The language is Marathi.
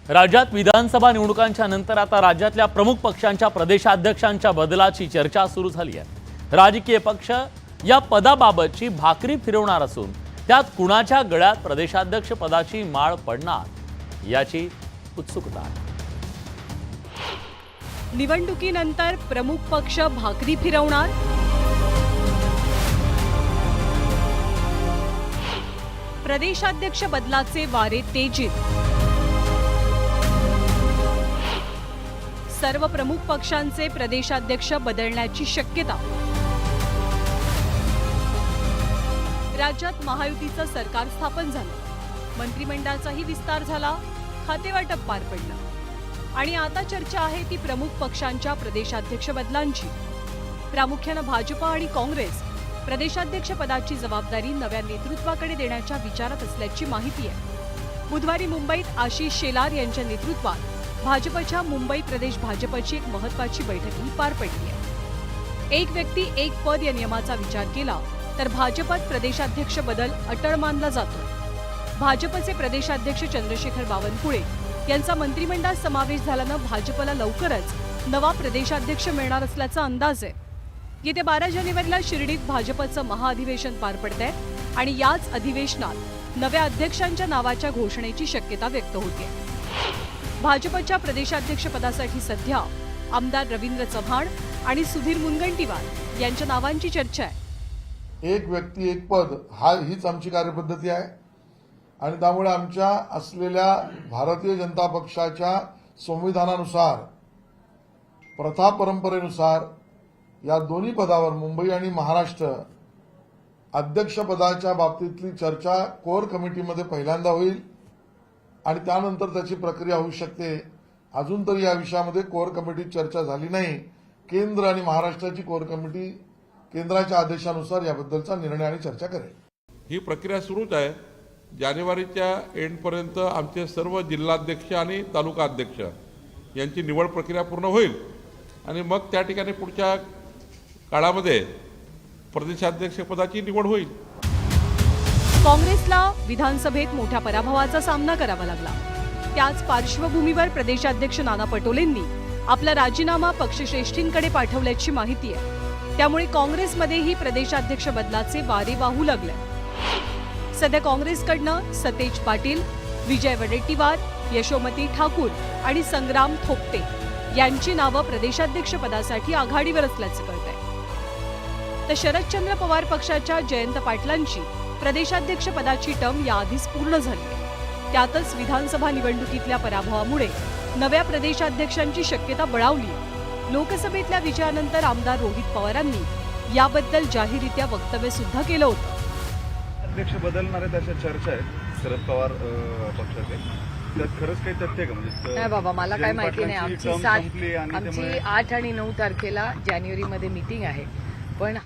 राज्यात विधानसभा निवडणुकांच्या नंतर आता राज्यातल्या प्रमुख पक्षांच्या प्रदेशाध्यक्षांच्या बदलाची चर्चा सुरू झाली आहे। राजकीय पक्ष या पदाबाबतची भाकरी फिरवणार असून त्यात कुणाच्या गळ्यात प्रदेशाध्यक्ष पदाची माळ पडणार याची उत्सुकता आहे। निवडणुकीनंतर प्रमुख पक्ष भाकरी फिरवणार, प्रदेशाध्यक्ष बदलाचे वारे तेजीत। सर्व प्रमुख पक्षांचे प्रदेशाध्यक्ष बदलण्याची शक्यता। राज्यात महायुतीचं सरकार स्थापन झालं, मंत्रिमंडळाचाही विस्तार झाला, खातेवाटप पार पडलं आणि आता चर्चा आहे ती प्रमुख पक्षांच्या प्रदेशाध्यक्ष बदलांची। प्रामुख्यानं भाजपा आणि काँग्रेस प्रदेशाध्यक्ष पदाची जबाबदारी नव्या नेतृत्वाकडे देण्याच्या विचारात असल्याची माहिती आहे। बुधवारी मुंबईत आशिष शेलार यांच्या नेतृत्वात भाजपच्या मुंबई प्रदेश भाजपची एक महत्त्वाची बैठकही पार पडली आहे। एक व्यक्ती एक पद या नियमाचा विचार केला तर भाजपात प्रदेशाध्यक्ष बदल अटळ मानला जातो। भाजपचे प्रदेशाध्यक्ष चंद्रशेखर बावनकुळे यांचा मंत्रिमंडळात समावेश झाल्यानं भाजपला लवकरच नवा प्रदेशाध्यक्ष मिळणार असल्याचा अंदाज आहे। येत्या 12 जानेवारीला शिर्डीत भाजपचं महाअधिवेशन पार पडतंय आणि याच अधिवेशनात नव्या अध्यक्षांच्या नावाच्या घोषणेची शक्यता व्यक्त होते। भाजपच्या प्रदेशाध्यक्ष पदासाठी सध्या आमदार रवींद्र चव्हाण आणि सुधीर मुनगंटीवार यांच्या नावांची चर्चा आहे। एक व्यक्ती एक पद हीच आमची कार्यपद्धती आहे आणि त्यामुळे आमच्या असलेल्या भारतीय जनता पक्षाच्या संविधानानुसार, प्रथा परंपरेनुसार या दोन्ही पदावर मुंबई आणि महाराष्ट्र अध्यक्षपदाच्या बाबतीतली चर्चा कोर कमिटीमध्ये पहिल्यांदा होईल आणि त्यानंतर त्याची प्रक्रिया होऊ शकते। अजून तरी या विषयामध्ये कोर कमिटीत चर्चा झाली नाही। केंद्र आणि महाराष्ट्राची कोर कमिटी केंद्राच्या आदेशानुसार याबद्दलचा निर्णय आणि चर्चा करेल। ही प्रक्रिया सुरूच आहे। जानेवारीच्या एंडपर्यंत आमचे सर्व जिल्हाध्यक्ष आणि तालुका अध्यक्ष यांची निवड प्रक्रिया पूर्ण होईल आणि मग त्या ठिकाणी पुढच्या काळामध्ये प्रदेशाध्यक्ष पदाची निवड होईल। काँग्रेसला विधानसभेत मोठ्या पराभवाचा सामना करावा लागला। त्याच पार्श्वभूमीवर प्रदेशाध्यक्ष नाना पटोलेंनी आपला राजीनामा पक्षश्रेष्ठींकडे पाठवल्याची माहिती आहे। त्यामुळे काँग्रेसमध्येही प्रदेशाध्यक्ष बदलाचे वारे वाहू लागले। सध्या काँग्रेसकडनं सतेज पाटील, विजय वडेट्टीवार, यशोमती ठाकूर आणि संग्राम थोपटे यांची नावं प्रदेशाध्यक्ष पदासाठी आघाडीवर असल्याचं कळतंय। तर शरदचंद्र पवार पक्षाच्या जयंत पाटलांची प्रदेशाध्यक्ष पदाची टर्म याआधीच पूर्ण झाली आहे। त्यातच विधानसभा निवडणुकीतल्या पराभवामुळे नव्या प्रदेशाध्यक्षांची शक्यता बळावली। लोकसभेतल्या विजयानंतर आमदार रोहित पवारांनी याबद्दल जाहीररित्या वक्तव्य सुद्धा केलं होतं। अध्यक्ष बदलणार आहेत अशा चर्चा आहेत शरद पवार पक्षाचे, त्यात खरंच काही तथ्य आहे का? म्हणजे नाही बाबा, मला काय माहिती नाही। आमची 8 आणि 9 तारखेला जानेवारीमध्ये मीटिंग आहे, पण